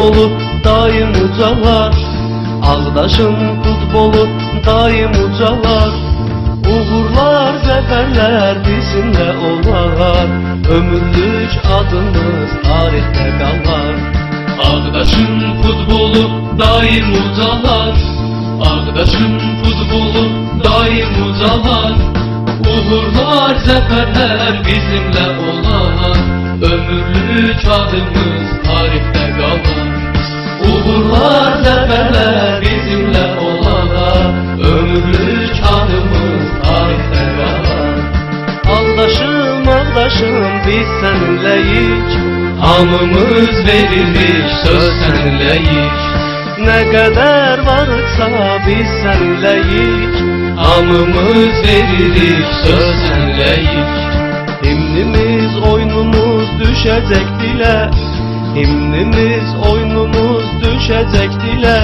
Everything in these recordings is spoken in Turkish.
futbolu daim ucalar. Ağdaşın futbolu daim ucalar. Uğurlar, zaferler bizimle olar. Ömürlük adımız tarihte kalar. Ağdaşın futbolu daim ucalar. Ağdaşın futbolu daim ucalar. Uğurlar, zaferler bizimle olar. Ömürlük adımız tarihte kalar. Uğurlar, zaferler bizimle olar. Ömürlük adımız tarihte kalar. Ağdaşım, ağdaşım biz seninleyik. Hamımız veririk, söz seninleyik. Ne kadar varsa biz seninleyik. Hamımız veririk, söz seninleyik. Himnimiz, oyunumuz düşecek dile. Himnimiz, oyunumuz düşecek dile.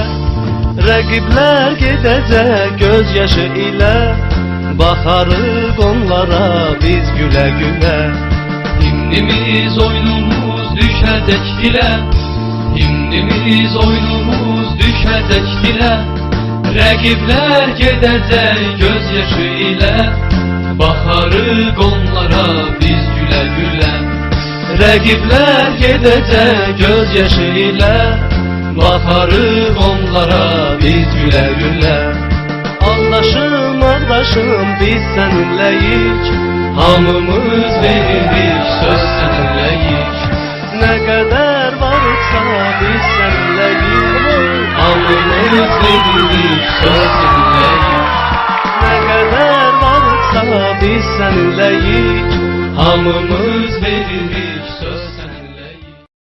Rakipler gidecek gözyaşı ile. Bakarız onlara biz güle güle. Himnimiz, oyunumuz düşecek dile. Himnimiz, oyunumuz düşecek dile. Rakipler gidecek gözyaşı ile. Bakarız onlara biz güle güle. Rakipler gidecek gözyaşı ile. Bakarız onlara biz güle güle. Ağdaşım, ağdaşım biz seninleyik. Hamımız veririk, söz seninleyik. Ne kadar varsa biz seninleyik. Hamımız veririk, söz seninleyik. Ne kadar varsa biz seninleyik. Hamımız veririk, söz